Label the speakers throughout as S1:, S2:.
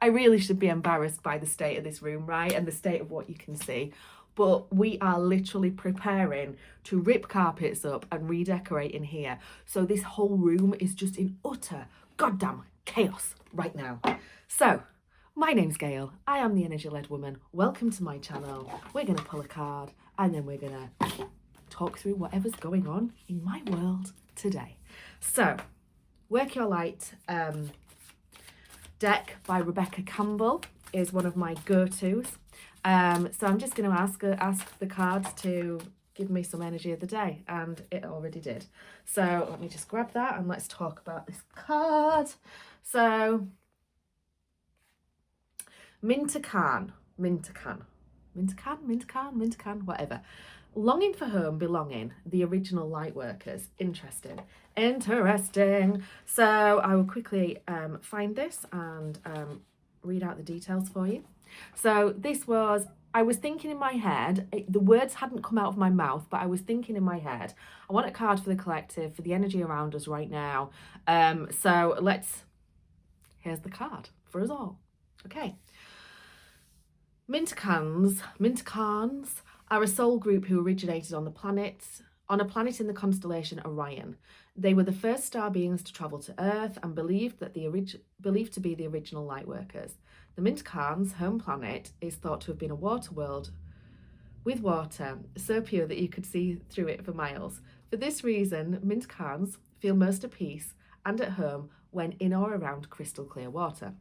S1: I really should be embarrassed by the state of this room, right? And the state of what you can see. But we are literally preparing to rip carpets up and redecorate in here. So this whole room is just in utter goddamn chaos right now. So, my name's Gail. I am the energy-led woman. Welcome to my channel. We're going to pull a card and then we're going to talk through whatever's going on in my world today. So, Work Your Light deck by Rebecca Campbell is one of my go-tos. So I'm just going to ask the cards to give me some energy of the day, and it already did. So let me just grab that and let's talk about this card. So Mintakan, whatever. Longing for home, belonging, the original light workers. Interesting. So I will quickly find this and read out the details for you. So this was, I was thinking in my head, the words hadn't come out of my mouth, but I was thinking in my head, I want a card for the collective, for the energy around us right now. So here's the card for us all. Okay. Mintakans are a soul group who originated on a planet in the constellation Orion. They were the first star beings to travel to Earth and believed to be the original light workers. The Mintakans' home planet is thought to have been a water world with water so pure that you could see through it for miles. For this reason, Mintakans feel most at peace and at home when in or around crystal clear water.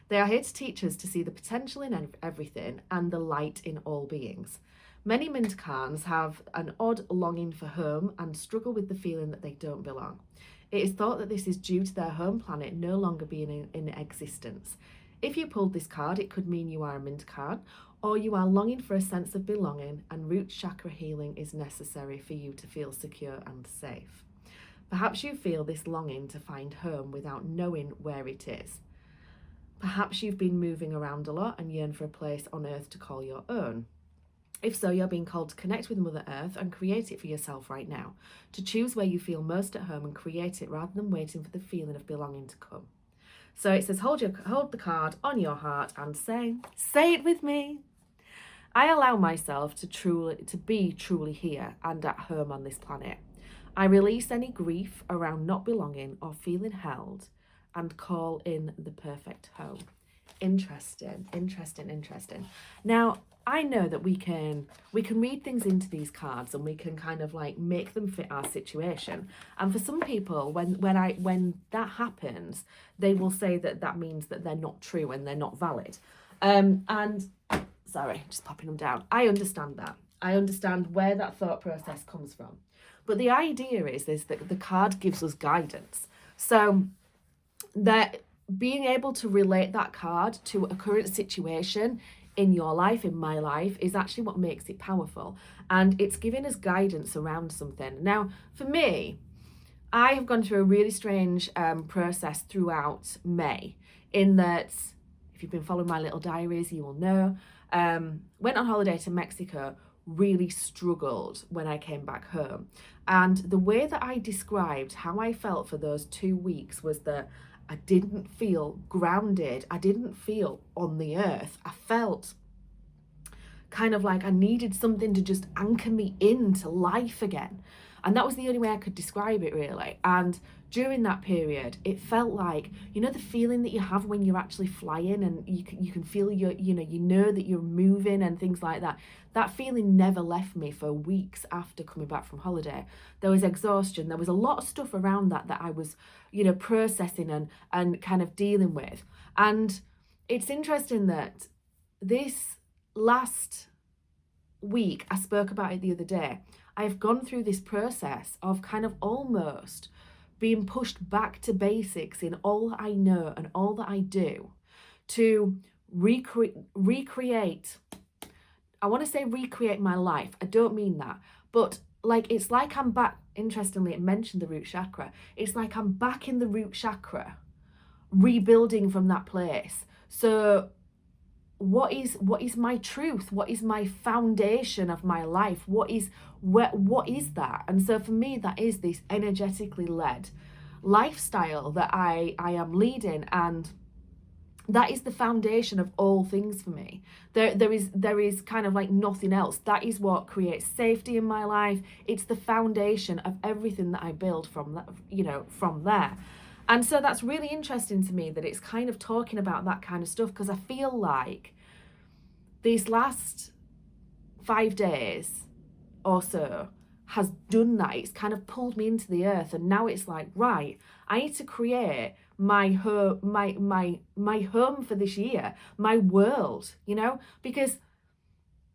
S1: They are here to teach us to see the potential in everything and the light in all beings. Many Mintakans have an odd longing for home and struggle with the feeling that they don't belong. It is thought that this is due to their home planet no longer being in existence. If you pulled this card, it could mean you are a Mintakan, or you are longing for a sense of belonging, and root chakra healing is necessary for you to feel secure and safe. Perhaps you feel this longing to find home without knowing where it is. Perhaps you've been moving around a lot and yearn for a place on Earth to call your own. If so, you're being called to connect with Mother Earth and create it for yourself right now, to choose where you feel most at home and create it rather than waiting for the feeling of belonging to come. So it says, hold the card on your heart and say it with me. I allow myself to be truly here and at home on this planet. I release any grief around not belonging or feeling held and call in the perfect home. Interesting. Now, I know that we can read things into these cards and we can kind of like make them fit our situation. And for some people, when that happens, they will say that means that they're not true and they're not valid. And sorry, just popping them down. I understand that. I understand where that thought process comes from. But the idea is that the card gives us guidance. So that being able to relate that card to a current situation in your life, in my life, is actually what makes it powerful. And it's giving us guidance around something. Now, for me, I have gone through a really strange process throughout May, in that, if you've been following my little diaries, you will know, went on holiday to Mexico, really struggled when I came back home. And the way that I described how I felt for those 2 weeks was that I didn't feel grounded. I didn't feel on the earth. I felt kind of like I needed something to just anchor me into life again. And that was the only way I could describe it, really. And during that period, it felt like, you know, the feeling that you have when you're actually flying and you can feel you know that you're moving and things like that. That feeling never left me for weeks after coming back from holiday. There was exhaustion. There was a lot of stuff around that I was, processing and kind of dealing with. And it's interesting that this last week, I spoke about it the other day, I've gone through this process of kind of almost being pushed back to basics in all I know and all that I do to recreate. I want to say recreate my life. I don't mean that. But it's like I'm back. Interestingly, it mentioned the root chakra. It's like I'm back in the root chakra, rebuilding from that place. So what is my truth? What is my foundation of my life? What is that? And so for me, that is this energetically led lifestyle that I am leading. And That is the foundation of all things for me. There is kind of like nothing else. That is what creates safety in my life. It's the foundation of everything that I build from that, from there. And so that's really interesting to me that it's kind of talking about that kind of stuff, because I feel like these last 5 days or so has done that. It's kind of pulled me into the earth, and now it's like, right, I need to create my home, my home for this year, my world, because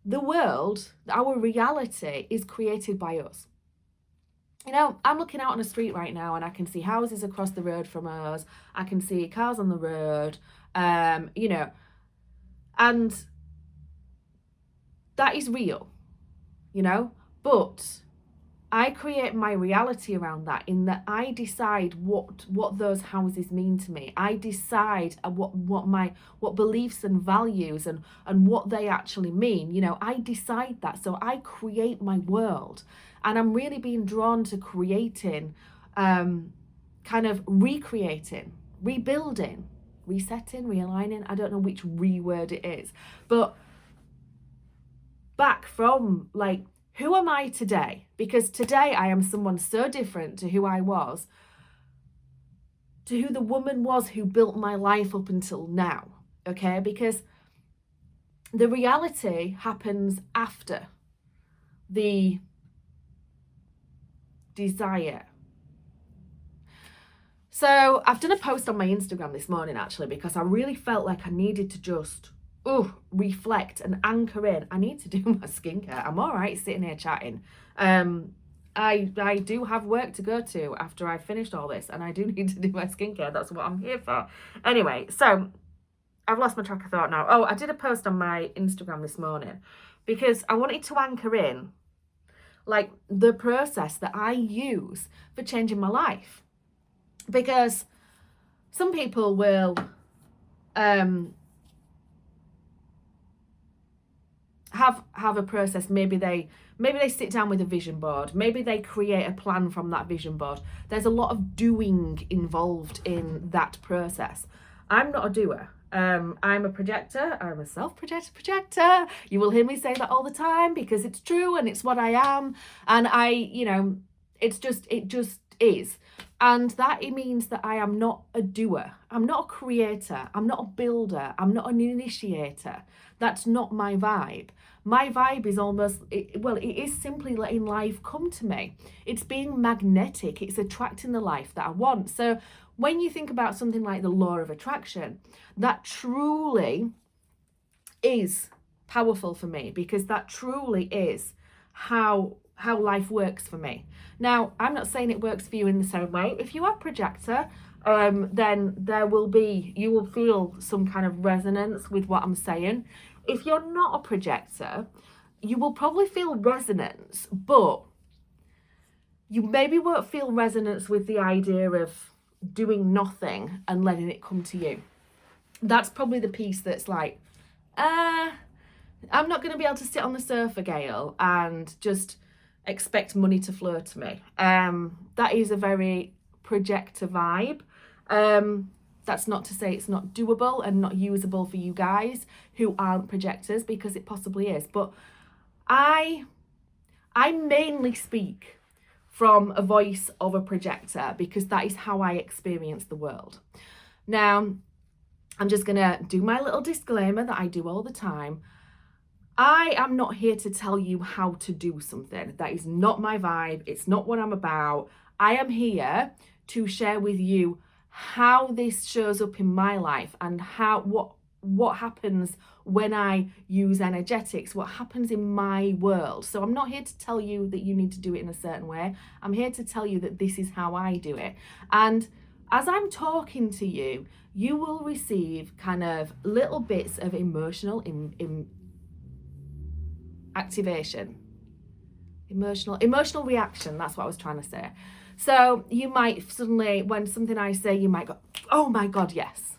S1: the world, our reality, is created by us. I'm looking out on a street right now and I can see houses across the road from us. I can see cars on the road, and that is real, but I create my reality around that, in that I decide what those houses mean to me. I decide what beliefs and values and what they actually mean. I decide that. So I create my world, and I'm really being drawn to creating, kind of recreating, rebuilding, resetting, realigning. I don't know which word it is, but back from like, who am I today? Because today I am someone so different to who I was, to who the woman was who built my life up until now, okay? Because the reality happens after the desire. So I've done a post on my Instagram this morning, actually, because I really felt like I needed to just reflect and anchor in. I need to do my skincare. I'm all right sitting here chatting. I do have work to go to after I've finished all this, and I do need to do my skincare. That's what I'm here for. Anyway, so I've lost my track of thought now. I did a post on my Instagram this morning because I wanted to anchor in like the process that I use for changing my life. Because some people will have a process. Maybe they sit down with a vision board. Maybe they create a plan from that vision board. There's a lot of doing involved in that process. I'm not a doer. I'm a projector. I'm a self-projector. You will hear me say that all the time because it's true and it's what I am. And it just is. And that it means that I am not a doer. I'm not a creator. I'm not a builder. I'm not an initiator. That's not my vibe. My vibe is it is simply letting life come to me. It's being magnetic. It's attracting the life that I want. So when you think about something like the law of attraction, that truly is powerful for me, because that truly is how life works for me. Now, I'm not saying it works for you in the same way. If you are a projector, then you will feel some kind of resonance with what I'm saying. If you're not a projector, you will probably feel resonance, but you maybe won't feel resonance with the idea of doing nothing and letting it come to you. That's probably the piece that's like, I'm not going to be able to sit on the sofa, Gail, and just expect money to flow to me. That is a very projector vibe. That's not to say it's not doable and not usable for you guys who aren't projectors, because it possibly is. But I mainly speak from a voice of a projector because that is how I experience the world. Now, I'm just going to do my little disclaimer that I do all the time. I am not here to tell you how to do something. That is not my vibe. It's not what I'm about. I am here to share with you how this shows up in my life and what happens when I use energetics, what happens in my world. So I'm not here to tell you that you need to do it in a certain way. I'm here to tell you that this is how I do it. And as I'm talking to you, you will receive kind of little bits of emotional activation, emotional reaction. That's what I was trying to say. So you might suddenly, when something I say, you might go, oh my God, yes.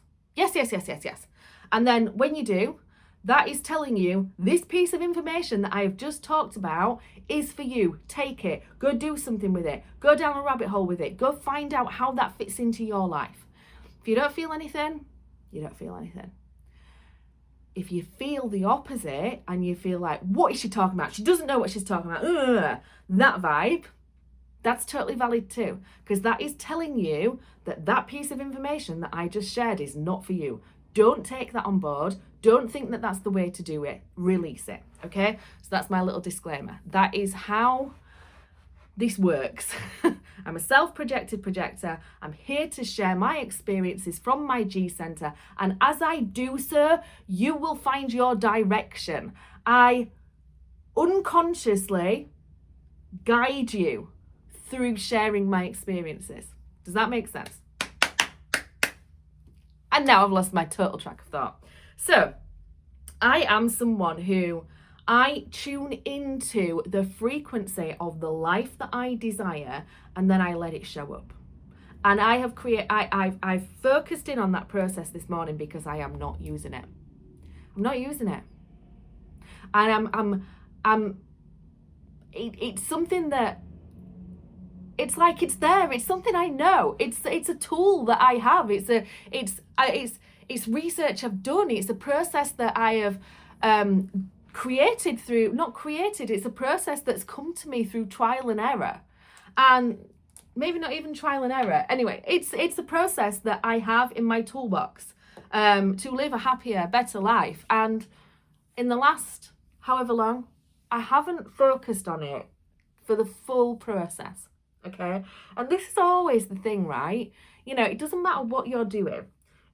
S1: And then when you do, that is telling you this piece of information that I have just talked about is for you. Take it, go do something with it, go down a rabbit hole with it, go find out how that fits into your life. If you don't feel anything, You don't feel anything. If you feel the opposite and you feel like, what is she talking about? She doesn't know what she's talking about. That vibe, that's totally valid too, because that is telling you that that piece of information that I just shared is not for you. Don't take that on board. Don't think that that's the way to do it. Release it, okay? So that's my little disclaimer. That is how this works. I'm a self-projected projector. I'm here to share my experiences from my G center. And as I do so, you will find your direction. I unconsciously guide you through sharing my experiences. Does that make sense? And now I've lost my total track of thought. So I am someone who I tune into the frequency of the life that I desire, and then I let it show up. And I have I've focused in on that process this morning because I am not using it. I'm not using it. And it's something that, it's like it's there. It's something I know. It's a tool that I have. It's research I've done. It's a process that I have it's a process that's come to me through trial and error, and maybe not even trial and error. Anyway, it's a process that I have in my toolbox to live a happier, better life. And in the last however long, I haven't focused on it for the full process. Okay, and this is always the thing, right? You know, it doesn't matter what you're doing.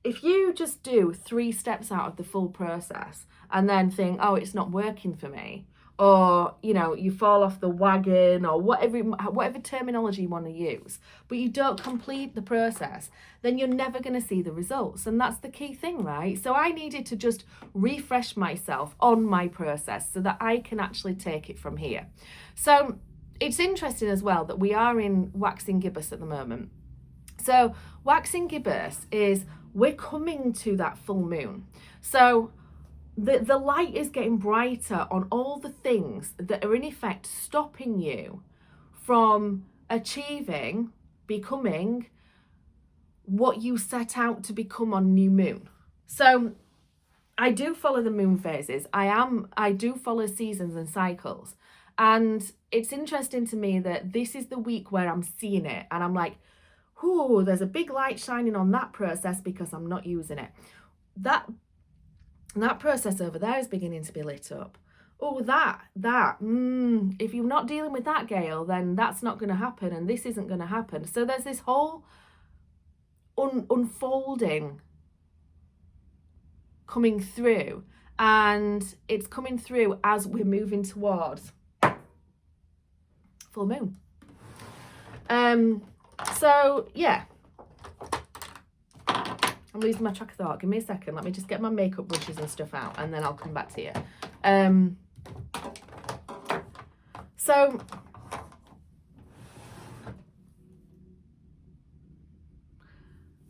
S1: If you just do 3 steps out of the full process and then think, oh, it's not working for me, or, you know, you fall off the wagon, or whatever terminology you want to use, but you don't complete the process, then you're never going to see the results. And that's the key thing, right? So I needed to just refresh myself on my process so that I can actually take it from here. So it's interesting as well that we are in waxing gibbous at the moment. So waxing gibbous is, we're coming to that full moon. So the light is getting brighter on all the things that are in effect stopping you from achieving, becoming what you set out to become on new moon. So I do follow the moon phases. I do follow seasons and cycles. And it's interesting to me that this is the week where I'm seeing it and I'm like, oh, there's a big light shining on that process because I'm not using it. That process over there is beginning to be lit up. Oh, if you're not dealing with that, Gail, then that's not going to happen and this isn't going to happen. So there's this whole unfolding coming through, and it's coming through as we're moving towards full moon. So yeah, I'm losing my track of thought. Give me a second. Let me just get my makeup brushes and stuff out, and then I'll come back to you. So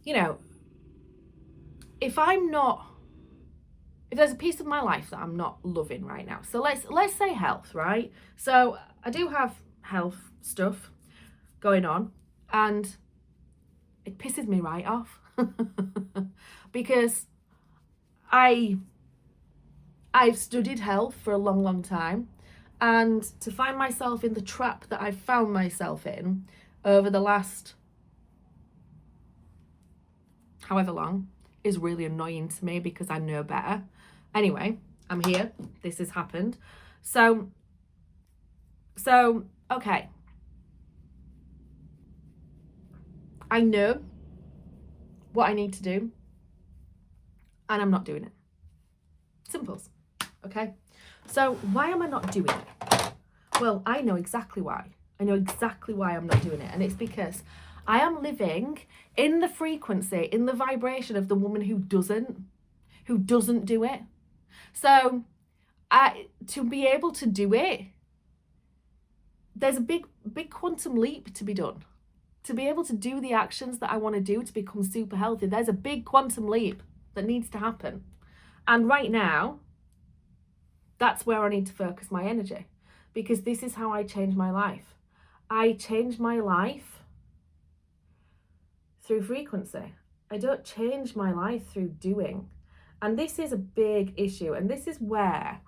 S1: you know, if there's a piece of my life that I'm not loving right now, so let's say health, right? So I do have health stuff going on, and it pisses me right off because I've studied health for a long time, and to find myself in the trap that I've found myself in over the last however long is really annoying to me because I know better. Anyway, I'm here. This has happened. So okay. I know what I need to do, and I'm not doing it. Simples. Okay? So why am I not doing it? Well, I know exactly why. I know exactly why I'm not doing it. And it's because I am living in the frequency, in the vibration of the woman who doesn't do it. So to be able to do it, there's a big quantum leap to be done. To be able to do the actions that I want to do to become super healthy, there's a big quantum leap that needs to happen. And right now, that's where I need to focus my energy, because this is how I change my life. I change my life through frequency. I don't change my life through doing. And this is a big issue. And this is where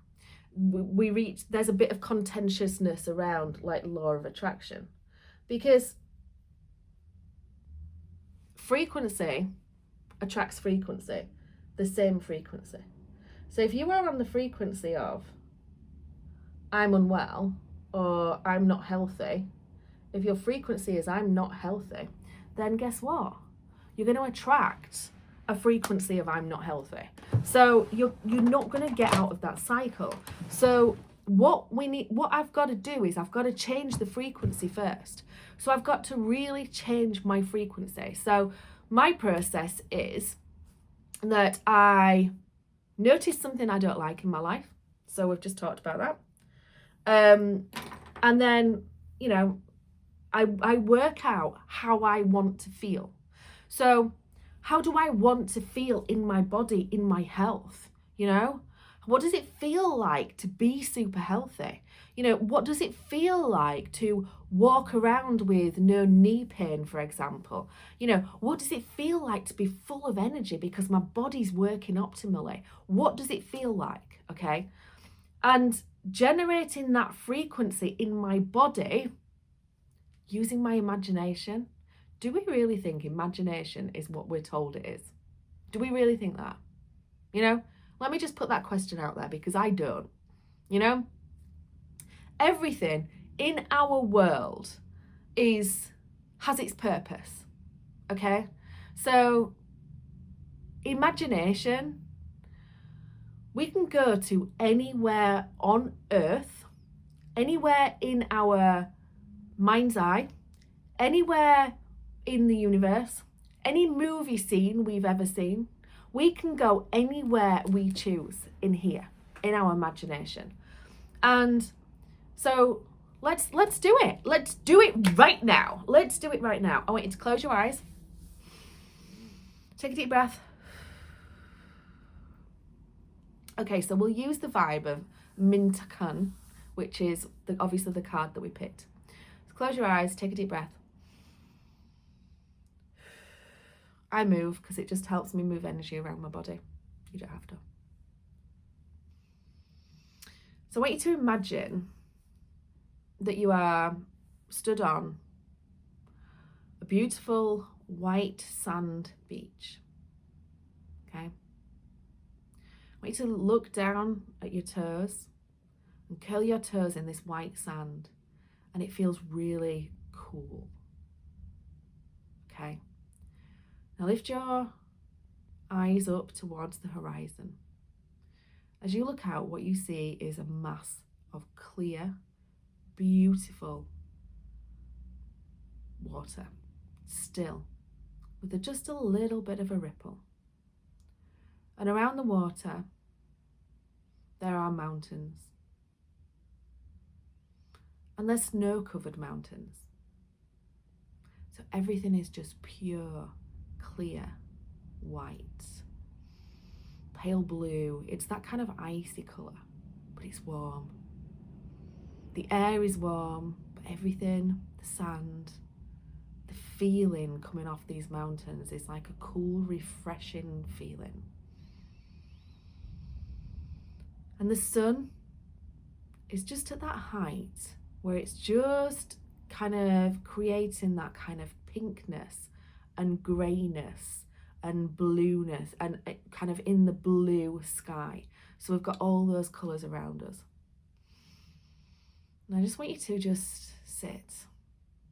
S1: we reach, there's a bit of contentiousness around like law of attraction. Because frequency attracts frequency, the same frequency. So if you are on the frequency of I'm unwell or I'm not healthy, if your frequency is I'm not healthy, then guess what? You're going to attract a frequency of I'm not healthy. So you're not going to get out of that cycle. So what I've got to do is I've got to change the frequency first. So I've got to really change my frequency. So my process is that I notice something I don't like in my life. So we've just talked about that. And then, you know, I work out how I want to feel. So how do I want to feel in my body, in my health? You know, what does it feel like to be super healthy? You know, what does it feel like to walk around with no knee pain, for example? You know, what does it feel like to be full of energy because my body's working optimally? What does it feel like? Okay. And generating that frequency in my body using my imagination. Do we really think imagination is what we're told it is? Do we really think that? You know, let me just put that question out there because I don't. You know, everything in our world has its purpose. Okay? So imagination, we can go to anywhere on earth, anywhere in our mind's eye, anywhere in the universe, any movie scene we've ever seen, we can go anywhere we choose in here, in our imagination. And so let's do it. Let's do it right now. Let's do it right now. I want you to close your eyes. Take a deep breath. Okay, so we'll use the vibe of Mintakan, which is obviously the card that we picked. So close your eyes, take a deep breath. I move because it just helps me move energy around my body. You don't have to. So I want you to imagine that you are stood on a beautiful white sand beach. Okay? I want you to look down at your toes and curl your toes in this white sand, and it feels really cool. Okay? Now lift your eyes up towards the horizon. As you look out, what you see is a mass of clear, beautiful water, still, with just a little bit of a ripple. And around the water, there are mountains. And they're snow-covered mountains. So everything is just pure, clear, white, pale blue. It's that kind of icy colour, but it's warm. The air is warm, but everything, the sand, the feeling coming off these mountains is like a cool, refreshing feeling. And the sun is just at that height where it's just kind of creating that kind of pinkness and greyness and blueness and kind of in the blue sky. So we've got all those colours around us. And I just want you to just sit,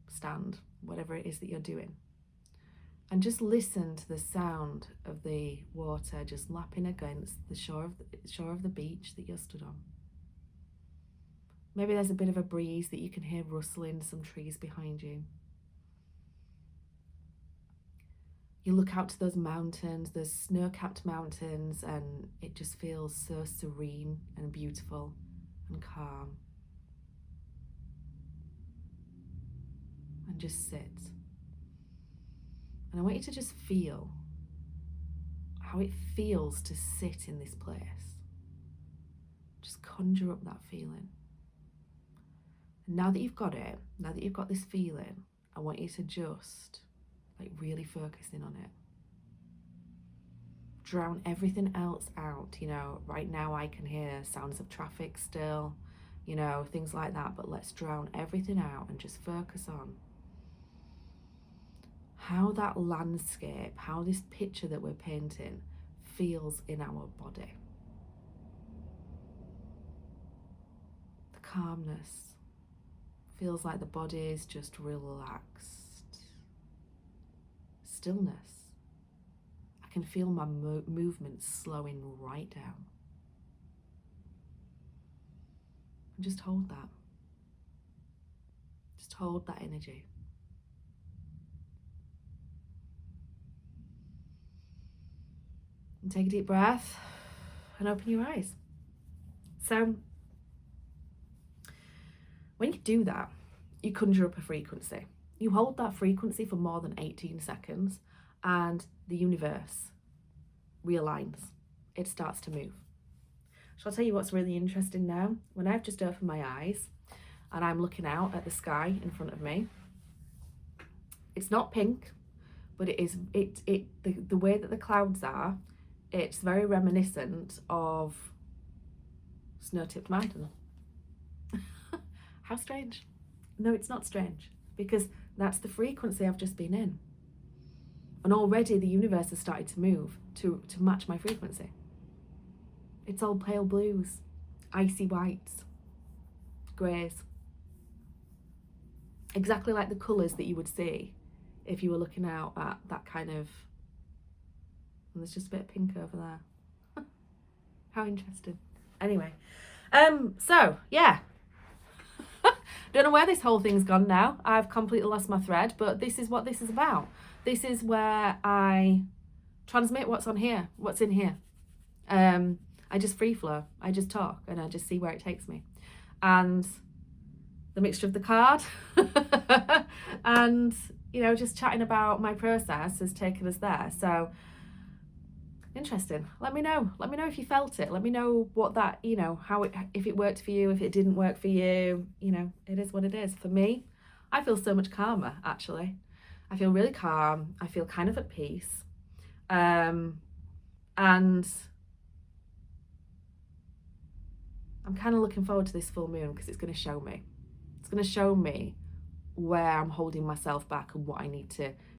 S1: stand, whatever it is that you're doing, and just listen to the sound of the water just lapping against the shore of the beach that you're stood on. Maybe there's a bit of a breeze that you can hear rustling some trees behind you. You look out to those mountains, those snow-capped mountains, and it just feels so serene and beautiful and calm. And just sit. And I want you to just feel how it feels to sit in this place. Just conjure up that feeling. And now that you've got it, now that you've got this feeling, I want you to just really focus in on it. drown everything else out. You know, right now I can hear sounds of traffic still, you know, things like that, but let's drown everything out and just focus on how that landscape, how this picture that we're painting feels in our body. The calmness feels like the body is just relaxed. Stillness. I can feel my movement slowing right down. And just hold that. Just hold that energy. And take a deep breath and open your eyes. So when you do that, you conjure up a frequency. You hold that frequency for more than 18 seconds and the universe realigns. It starts to move. Shall I tell you what's really interesting now? When I've just opened my eyes and I'm looking out at the sky in front of me, it's not pink, but it is the way that the clouds are, it's very reminiscent of snow-tipped mountain. How strange. No, it's not strange, because that's the frequency I've just been in. And already the universe has started to move to match my frequency. It's all pale blues, icy whites, greys. Exactly like the colours that you would see if you were looking out at that kind of, and there's just a bit of pink over there. How interesting. Anyway, so yeah. Don't know where this whole thing's gone now. I've completely lost my thread, but this is what this is about. This is where I transmit what's on here, what's in here. I just free flow. I just talk and I just see where it takes me. And the mixture of the card and, you know, just chatting about my process has taken us there. So interesting. Let me know if you felt it. Let me know what that, you know, how it, if it worked for you, if it didn't work for you. You know, it is what it is. For me, I feel so much calmer, actually. I feel really calm. I feel kind of at peace. And I'm kind of looking forward to this full moon because it's going to show me. It's going to show me where I'm holding myself back and what I need to